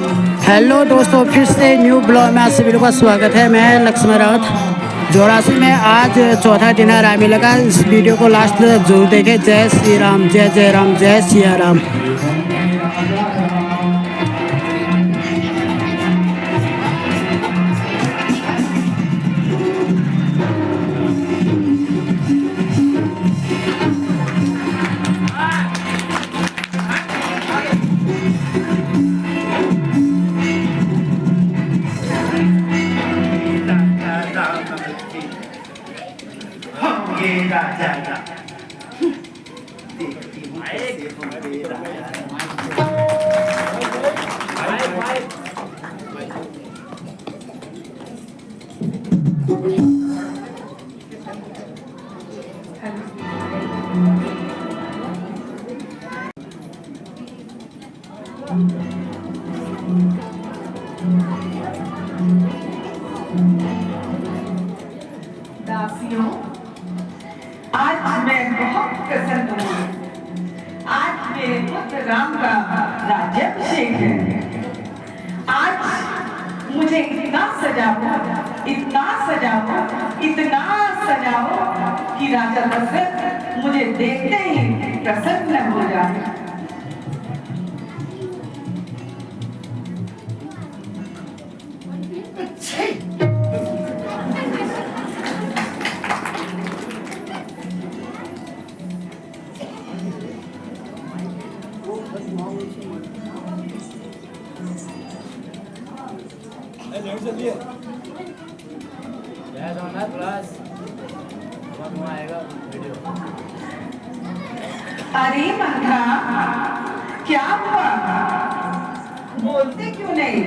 Hello दोस्तों, फिर से न्यू ब्लॉग में आप सभी लोगों का स्वागत है। मैं लक्ष्मण राउत जोरासी में आज चौथा दिन है रामलीला का। इस वीडियो को लास्ट तक जरूर देखें। जय श्री राम, जय जय राम, जय सिया राम। दासियों, आज मैं बहुत प्रसन्न हूँ। आज मेरे पुत्र राम का राज्याभिषेक है। आज मुझे इतना सजाओ, इतना सजाओ, इतना सजाओ कि राजा दशरथ मुझे देखते ही प्रसन्न हो जाए। अरे मंथा, क्या हुआ? बोलते क्यों नहीं?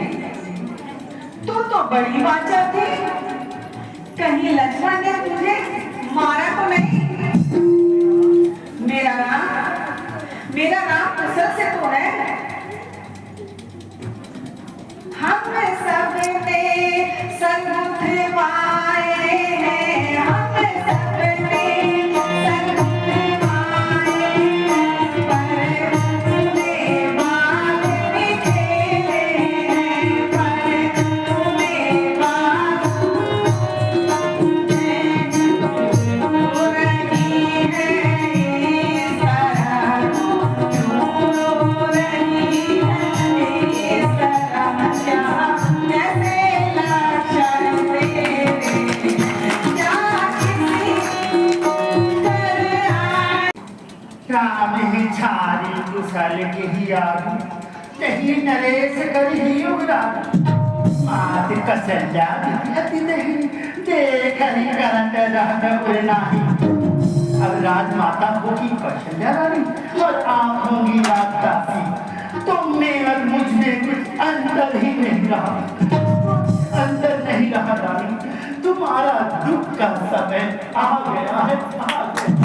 तू तो बड़ी बाचा थी। कहीं लक्ष्मण ने तुझे मारा तो नहीं? मेरा नाम कुशल से तो है। हम सबने संग उठवाए हैं, हम सबने संग उठवाए हैं, पर तुम्हें बात भी खेले हैं, पर तुम्हें बात हो रही है इस तरह, क्यों हो रही है इस तरह? छारी कुशल के ही आगू नहीं नरेश करी उगरा मात कसल्या अति नहीं देख हरि करंट रहत उड़नाही। अब राजमाता होगी कौशल्या रानी और आप होंगी राजदासी। तुम में और मुझ में कुछ अंतर ही नहीं रहा, अंतर नहीं रहा रानी। तुम्हारा दुख का समय आ गया है, आ गया।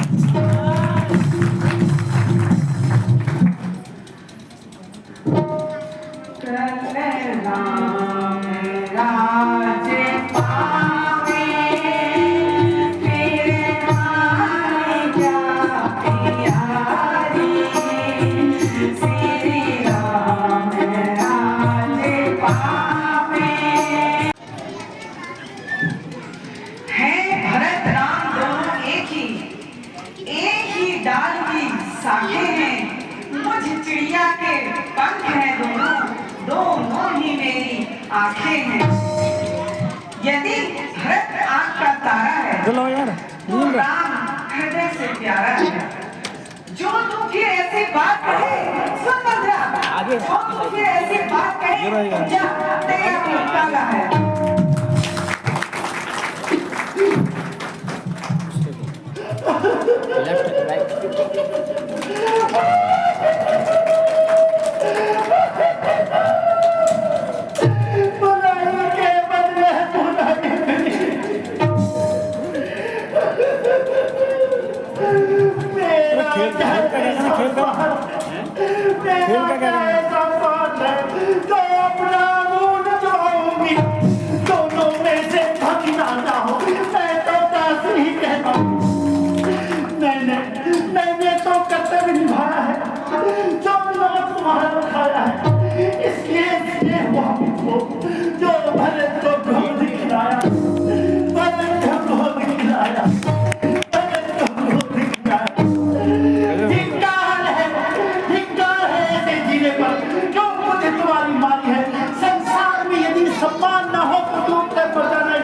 साखे हैं, मुझ चिड़िया के पंख हैं दोनों, दोनों ही मेरी आंखें हैं। यदि भरत आंख का तारा है तो राम हृदय से प्यारा है। जो तू फिर ऐसी बात कहे, सुन मंत्रा, जो तू फिर ऐसी बात कहे, जा तेरा निकाला है। लेफ्ट राइट खेल का क्या वही हो जो भरत को गोद खिलाया, भरत को गोद खिलाया, भरत को गोद खिलाया। धिक्कार है ऐसे जीने पर जो मुझे तुम्हारी मारी है। संसार में यदि सम्मान न हो तो तुम पर जाना है।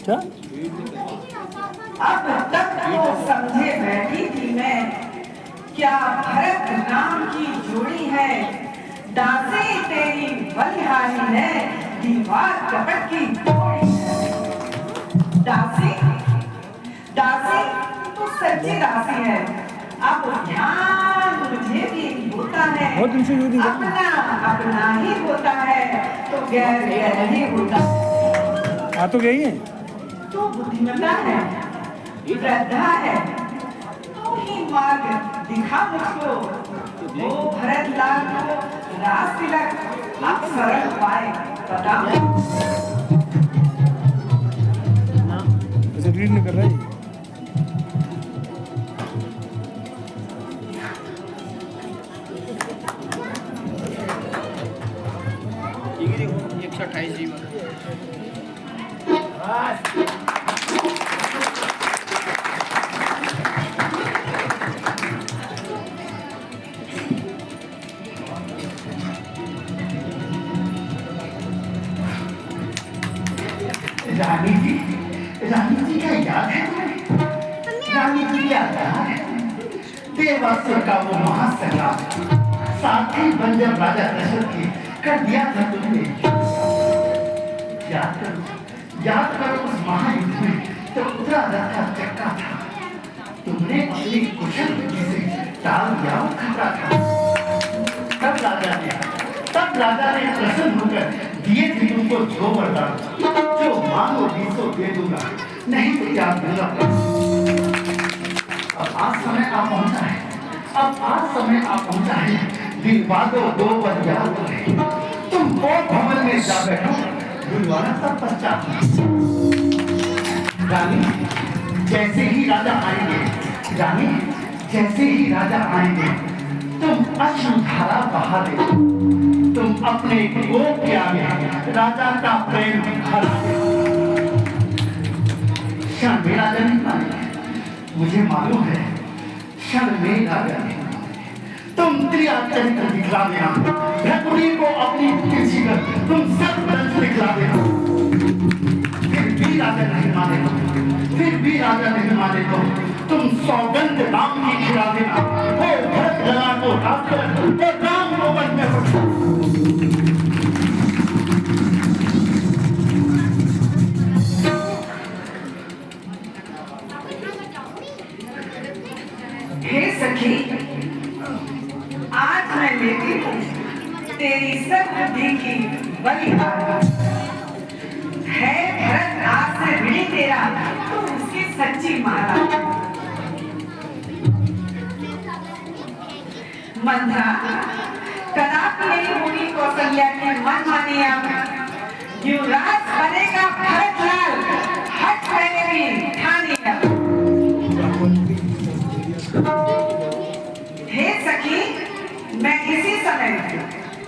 क्या अब तक तो समझे बैठी थी मैं, क्या भरत नाम की जोड़ी है, दासी तेरी बलिहारी है, दीवार कपट की तोड़ी है। दासी दासी तो सच्ची दासी है। अब ध्यान मुझे भी होता है, अपना अपना ही होता है तो गैर गैर ही होता है। आ तो गई है। तू बुद्धिमता है, श्रद्धा है, तू ही मार्ग दिखा मुझको। वो भरत लाल को रास तिलक अब सरल पाए बता। ऐसे रीड नहीं कर रहा है। ठीक है, देखो 128 जी रानी जी क्या याद है तुम्हें? रानी जी क्या याद है? देवासुर का वो महासंग्राम, साथी बंजर राजा दशरथ की कर दिया था तुमने। याद करो उस महायुद्ध में तो उतरा रथ का चक्का था, तुमने अपनी कुशल बुद्धि से टाल दिया वो खतरा था। तब राजा ने प्रसन्न होकर दिए थे तुमको जो वरदान, जो मांगो सो दे दूंगा, नहीं तो क्या दूंगा। अब आज समय आ पहुंचा है, दिलवादो दो पर याद है। तुम वो भवन में जा बैठो, बुलवाना सब पश्चात। रानी जैसे ही राजा आएंगे, तुम अश्रुधारा बहा दे। तुम अपने गोप के आगे राजा का प्रेम हरा दे। क्षण में राजा नहीं मानेंगे, मुझे मालूम है। क्षण में राजा नहीं मानेंगे। तुम त्रिया चरित्र दिखला देना, भ्रकुटी को अपनी तिरछी कर तुम सब दंश दिखला देना। फिर भी राजा नहीं माने तो तुम सौगंध राम की खिला देना। वो भरत लगा को रास्ते वो राम को वन में पहुंचा। हे सखी, आज मैं लेती हूँ तेरी सब बुद्धि की बलिहारी। है भरत आज से ऋणी तेरा, तू उसकी सच्ची माता। मंथा कदापि नहीं होगी कौशल्या की मन मानी। अब युवराज बनेगा भरत लाल, हट मैंने भी ठानी। हे सखी, मैं इसी समय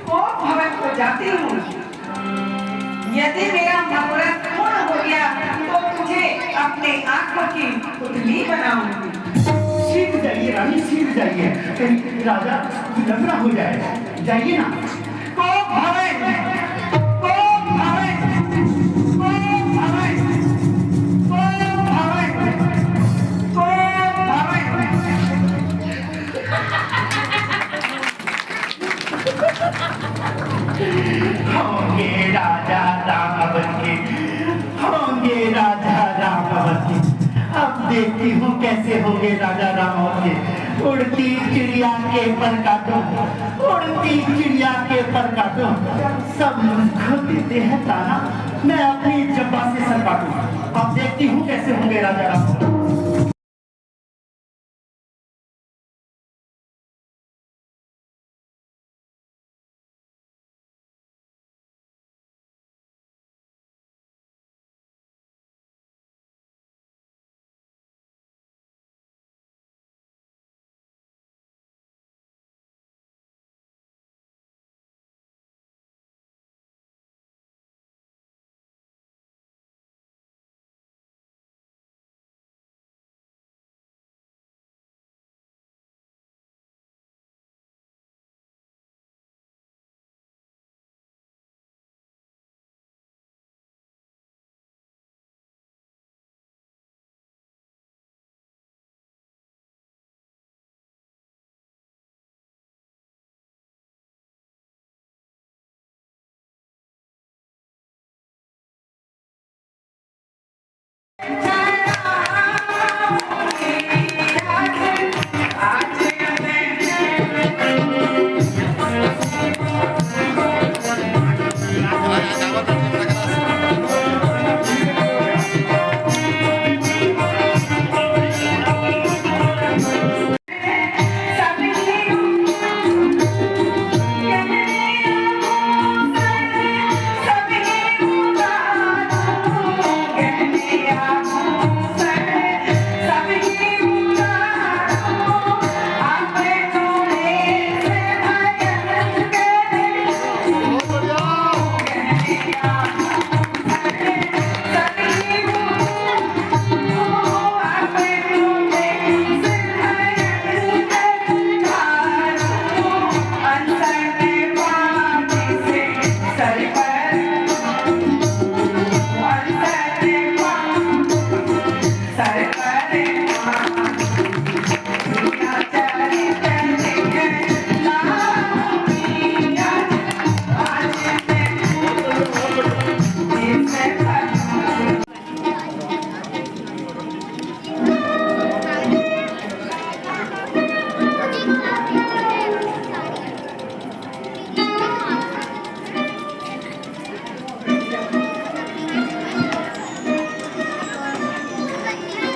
कोप भवन को जाती हूँ। यदि मेरा मनोरथ पूर्ण हो गया तो तुझे अपने आंखों की पुतली बनाऊंगी। सीख जाइए रानी, सीख जाइए, कहीं राजा लंगड़ा हो जाए। जाइए ना। कोप भवन, कोप भवन, कोप भवन, कोप भवन, कोप भवन। होंगे राजा राम बन के। अब देखती हूँ कैसे होंगे राजा राम के। उड़ती चिड़िया के पर काटो, सब मुझको देते हैं ताना, मैं अपनी जब्बा से सर काटूं। अब देखती हूँ कैसे होंगे राजा राम।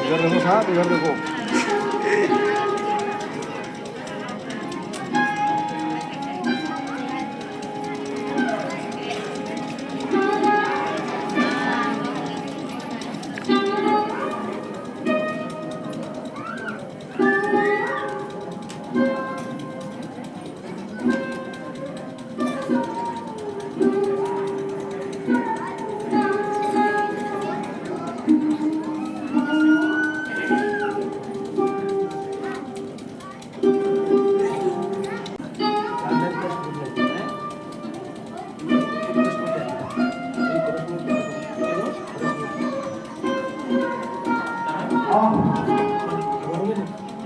इधर देखो साहब, इधर देखो।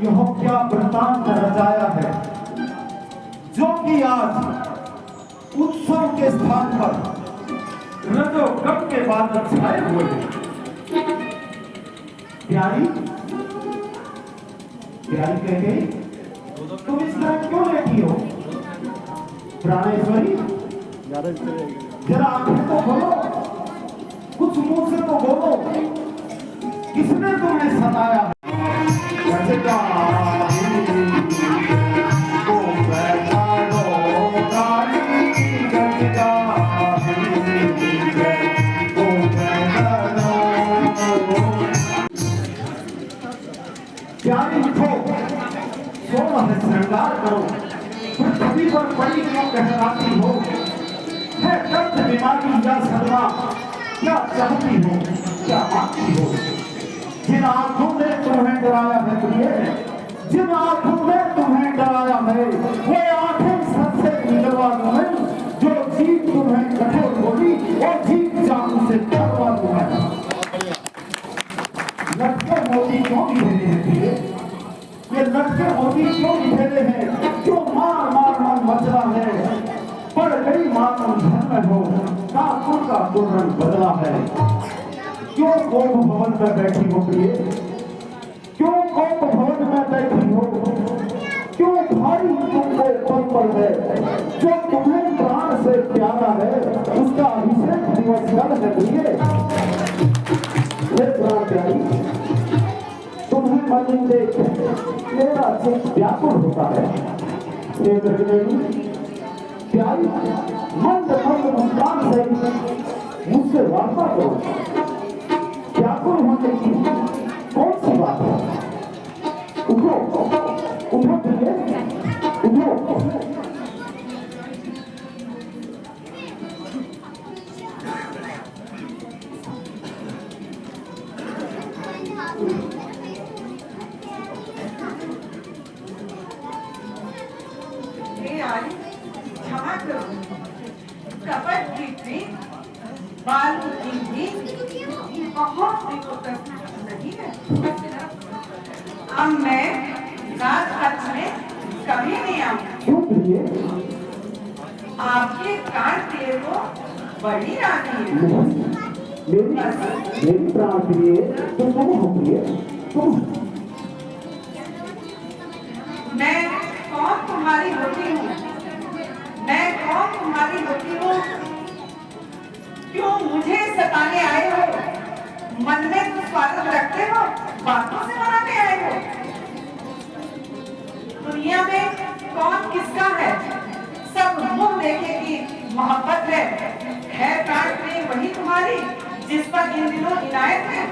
यह क्या वृतांत रचाया है, जो कि आज उत्सव के स्थान पर रजो गम के बादल छाए हुए हैं। प्यारी प्यारी कह गई, तुम इस तरह क्यों लेती हो? प्राणेश्वरी, जरा आंखें तो खोलो, कुछ मुंह से तो बोलो, किसने तुम्हें सताया है? प्यारी उठो, सोलह श्रृंगार करो, पृथ्वी पर पड़ी क्यों कहलाती हो? है दर्द बीमारी या सदमा, क्या चाहती हो, क्या मांगती हो? जिन आंखों ने तुम्हें डराया है प्रिय, जिन आंखों ने तुम्हें डराया है, वो आंखें सबसे निकलवा दूं, जो जीत तुम्हें कठोर होगी और जीत जान से करवा दूं। लटके मोती क्यों बिखेरे हैं प्रिय? ये लटके मोती क्यों बिखेरे हैं? क्यों मार मार मन मचला है? पड़ गई मातम धन में हो, काकुर का पूर्ण बदला है। क्यों कोप भवन में बैठी हो प्रिय? क्यों कोप भवन में बैठी हो? क्यों भारी तुमको पल पल है? जो तुम्हें प्राण से प्यारा है, उसका अभिषेक दिवस कल है प्रिय। हे प्राण प्यारी, तुम्हें मन देख मेरा चित्त व्याकुल होता है। हे गृहिणी प्यारी, मंद मंद मुस्कान से मुझसे वार्ता करो। व्याकुल होने की कौन सी बात है? उठो उठो प्रिय, उठो। क्षमा करो, कपट की थी, बालू की थी, बहुत नहीं है। अब मैं राजपथ में कभी नहीं आऊंगी। आपके कान के वो बड़ी रानी है। मेरी प्राण प्रिय तो तुम हो प्रिय तुम। मैं कौन तुम्हारी होती हूँ? मैं कौन तुम्हारी होती हूँ? क्यों मुझे सताने आए हो? मन में तो स्वागत रखते हो, बातों से मनाने आए हो। दुनिया में कौन किसका है? सब मुंह देखे की मोहब्बत है प्राण प्रिय वही तुम्हारी जिस पर इन दिनों इनायत है।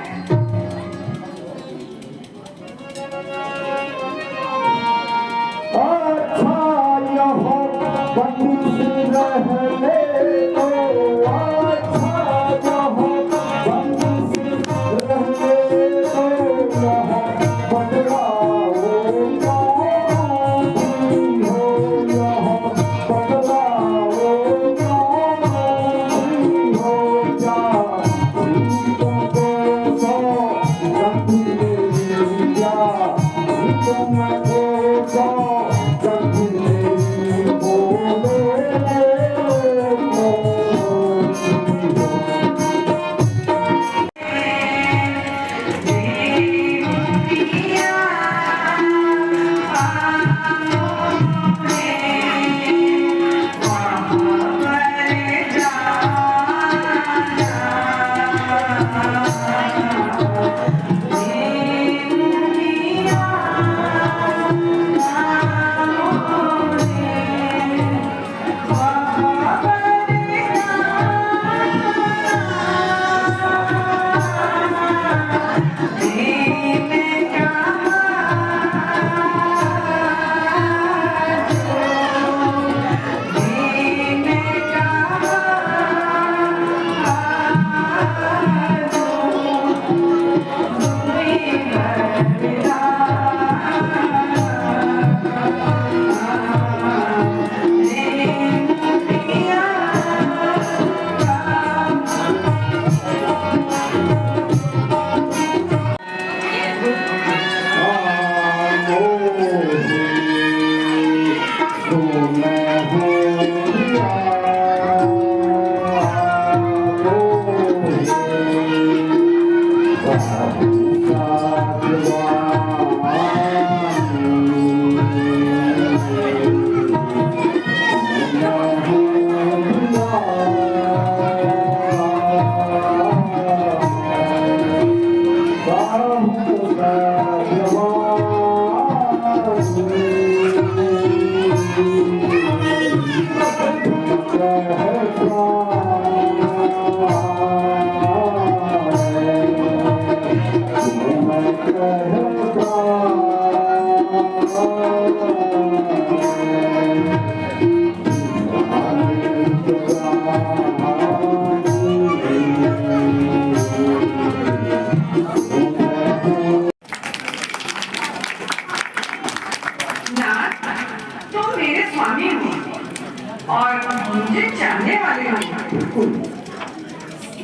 और मुझे जानने वाले हो,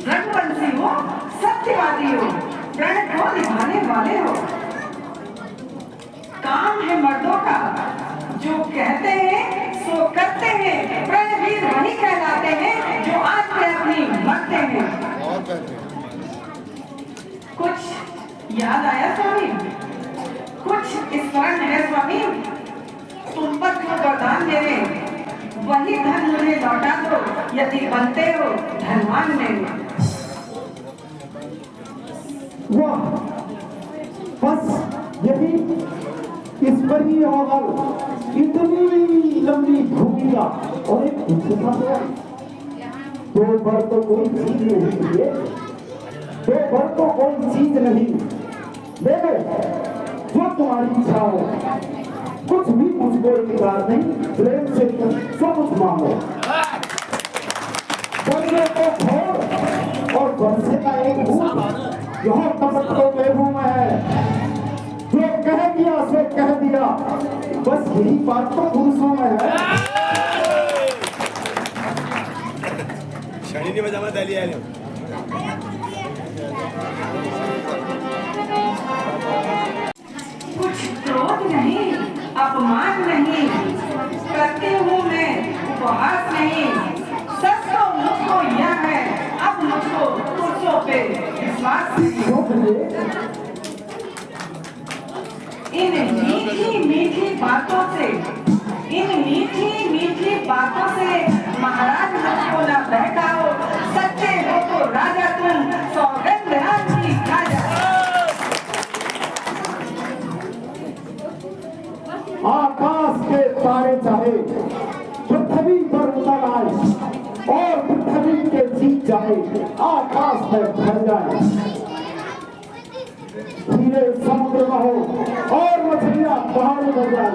रंगवंशी हो, सत्यवादी हो, प्रण को निभाने वाले हो। काम है मर्दों का, जो कहते हैं सो करते हैं। प्रणवीर वही कहलाते हैं जो आज पे अपनी मरते हैं। कुछ याद आया स्वामी? कुछ स्मरण है स्वामी? तुम पर जो वरदान मेरे, वही धन मुझे लौटा दो यदि बनते हो धनवान मेरे। वाह, बस यही इस पर ही होगा। इतनी लंबी भूमिका और एक दो भर तो कोई चीज नहीं है, दो भर तो कोई चीज नहीं। देखो जो तुम्हारी इच्छा हो, कुछ भी मुझको इंतजार नहीं, प्रेम से सब कुछ मांगो। बरसे को घोर और बरसे का एक भूत यहाँ तपक तो बेबू में है। जो कह दिया सो कह दिया, बस यही बात तो पुरुषों में है। शनि बजामा दाली आले कुछ क्रोध नहीं, अपमान नहीं करती हूँ मैं, उपहास नहीं। सच तो मुझको यह है, अब मुझको तुझको इन मीठी मीठी बातों से, इन मीठी मीठी बातों से महाराज मुझको न बहकाओ, सच्चे हो तो राजा तुम, सौगंध राम की खा जाओ। आकाश के तारे चाहे पृथ्वी पर उतर आए और पृथ्वी के जीत जाए, आकाश में भर जाए, हीरे समुद्र में हो और मछलियां पहाड़ में जाए,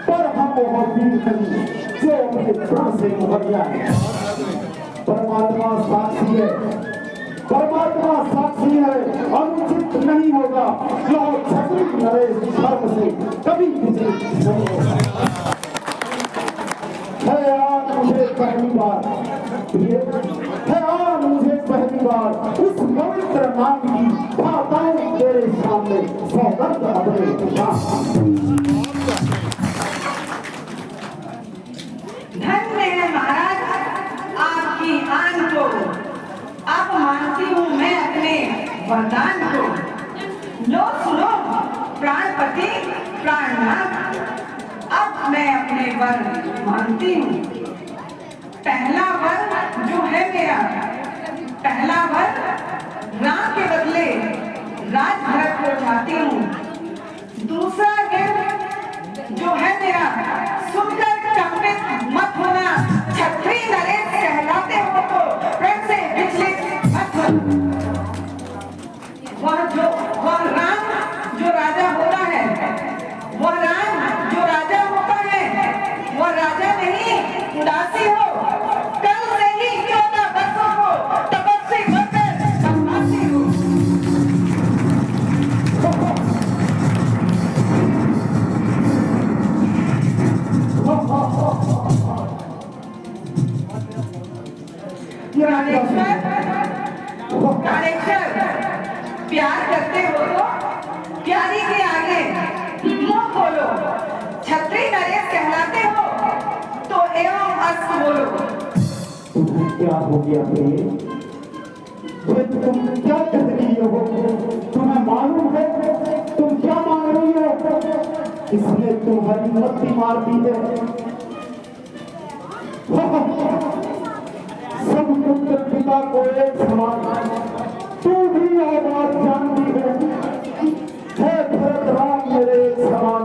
पर हम वो वीर नहीं जो अपने प्राण से उभर जाए। परमात्मा साक्षी है, परमात्मा साक्षी है, अनुचित नहीं होगा जो छत्री नरेश धर्म से कभी विचलित नहीं होगा। है आज मुझे पहली बार, है आज मुझे पहली बार उस पवित्र नाम की भाताओं तेरे सामने सौगंध अपने धन्य है महाराज आपकी आन को, अब मानती हूँ मैं अपने वरदान को। लो सुनो प्राणपति प्राणनाथ, अब मैं अपने वर मानती हूँ। पहला वर जो है मेरा, पहला वर राम के बदले राजभरत को चाहती हूँ। दूसरा वर जो है मेरा, सुनकर कंपित मत होना, छत्री नरेश कहलाते हो तो प्रेम से विचलित मत होना। वह राम जो राजा होता है, वह राम जो राजा होता है, वह राजा नहीं उदासी हो। कल से ही 14 वर्षों को तपस्वी बनकर सन्यासी हो। प्राणेश्वर, प्यार करते हो तो प्यारी के आगे मुंह खोलो। छत्री नरेश कहलाते हो तो एवं अस्त बोलो। तुम्हें क्या हो गया प्रिय? तुम क्या कह रही हो? तुम्हें मालूम है तुम क्या मांग रही हो? इसने तुम्हारी मत्ती मार दी है। सब पुत्र पिता को एक समान, तू भी यह बात जानती है भरत राम मेरे एक समान,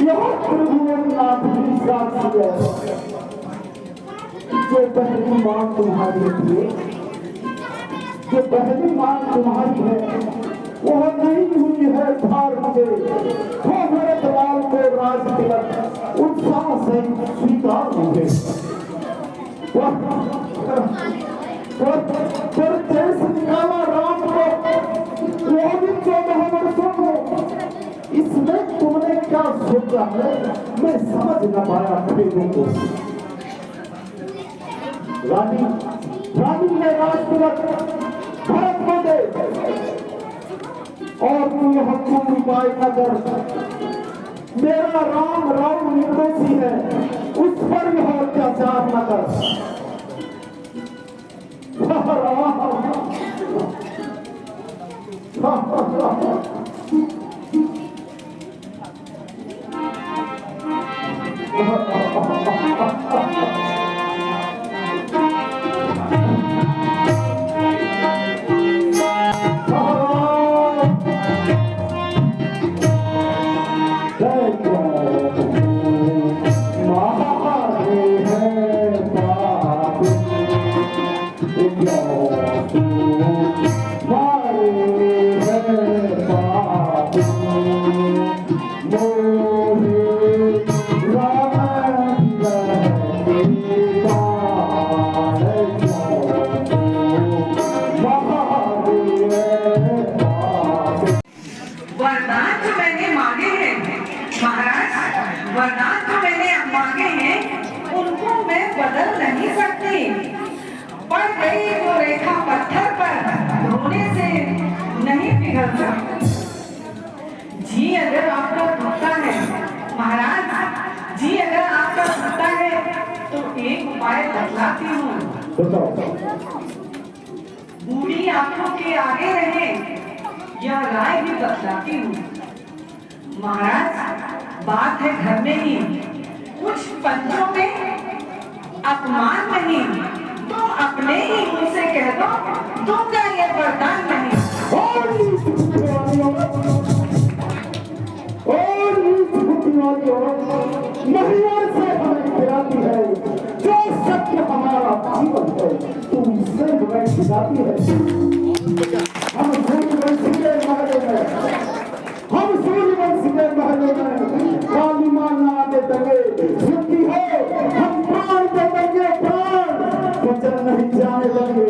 यह त्रिभुवननाथ भी साक्षी है। जो पहली मांग तुम्हारी थी, जो पहली मांग तुम्हारी है, वह नहीं हुई है धार मुझे, वो भरत राम को राज तिलक उत्साह से स्वीकार हुए। पर जैसे निकाला राम को, वो भी 14 वर्षों को, इसमें तुमने क्या सोचा है मैं समझ न पाया भेदों को। रानी ने राज तिलक भरत को दे और तू यह कोई उपाय न कर। मेरा राम राम निर्दोषी है, उस पर यह अत्याचार न कर। वरदान जो मैंने मांगे हैं महाराज, वरदान जो मैंने मांगे हैं उनको मैं बदल नहीं सकती। पड़ गई वो रेखा पत्थर पर, रोने से नहीं पिघल सकती। जी अगर आपका दुखता है महाराज, जी अगर आपका दुखता है तो एक उपाय बतलाती हूँ। बूढ़ी आंखों के आगे रहे यह राय भी बतलाती हूँ। महाराज बात है घर में ही, कुछ पंचों में अपमान नहीं, तुम अपने ही मुंह से कह दो, दूंगा ये वरदान नहीं। महिला से हमें गिराती है, जो सत्य हमारा जीवन है, तुम इससे हमें गिराती है। हम सूर्यवंशी के महलों में काली मां दे देंगे, छुट्टी हो हम प्राण दे देंगे, प्राण बचन नहीं जाने देंगे।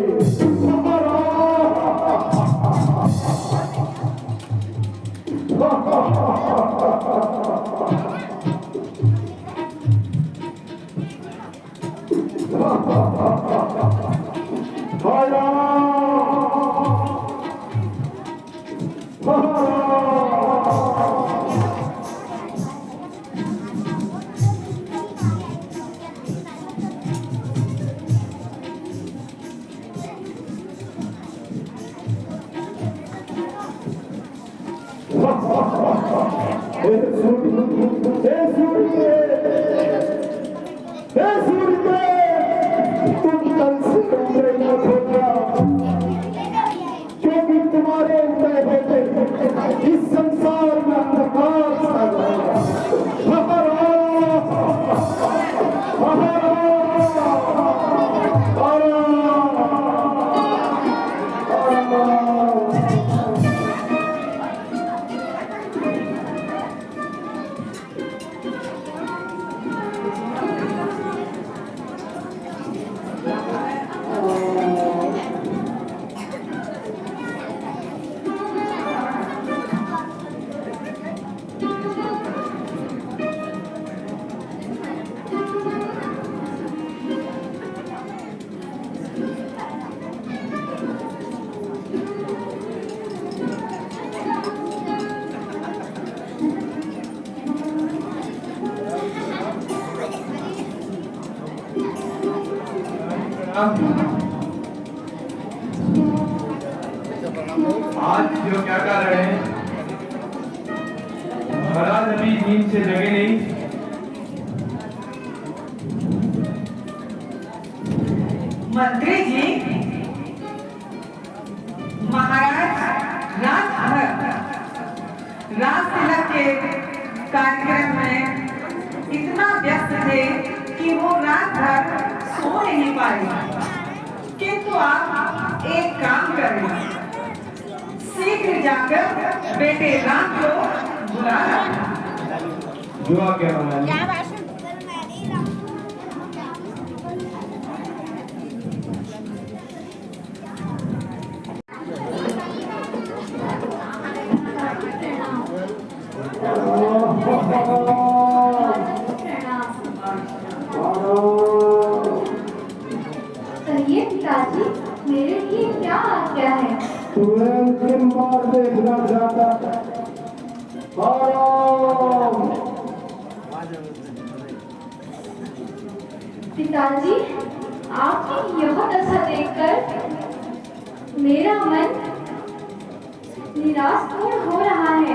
क्योंकि तुम्हारे उदय होते इस संसार में अंधकार छा जाएगा। आज जो क्या कर रहे हैं, महाराज अभी नींद से जगे नहीं। मंत्री जी, महाराज रात भर राज तिलक के कार्यक्रम में इतना व्यस्त थे कि वो रात भर सो नहीं पाए। किंतु आप एक काम करें, शीघ्र जाकर बेटे राम को बुला लाना। जुआ क्या बनाया? कहिए पिताजी, मेरे लिए क्या आज्ञा है? तुम्हें किन बार देखना चाहता था। पिताजी, आपकी यह दशा देखकर मेरा मन निराशपूर्ण हो रहा है।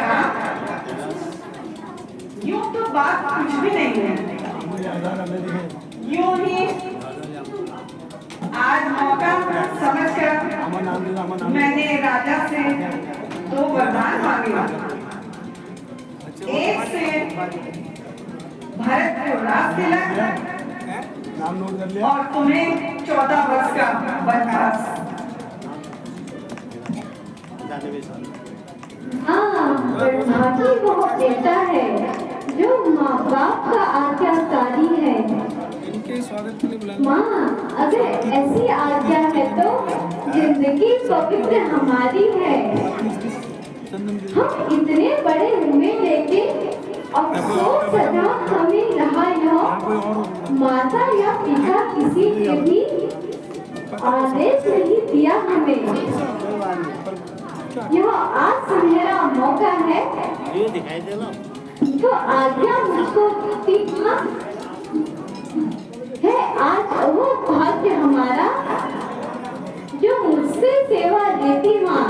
राम, यूं तो बात कुछ भी नहीं है। यूं ही आज मौका समझकर मैंने राजा से 2 वरदान मांगे। एक से भरत को राज तिलक और तुम्हें 14 वर्ष का वनवास। हाँ, ब्रह्माजी वो बेटा है जो माँ बाप का आज्ञाकारी है। माँ, अगर ऐसी आज्ञा है तो जिंदगी पवित्र हमारी है। हम इतने बड़े हुए लेकिन अफसोस सदा हमें रहा यह, माता या पिता किसी ने भी आदेश नहीं दिया हमें। यह आज सुनहरा मौका है जो आज्ञा मुझको दी है। आज वो भाग्य हमारा जो मुझसे सेवा लेती माँ।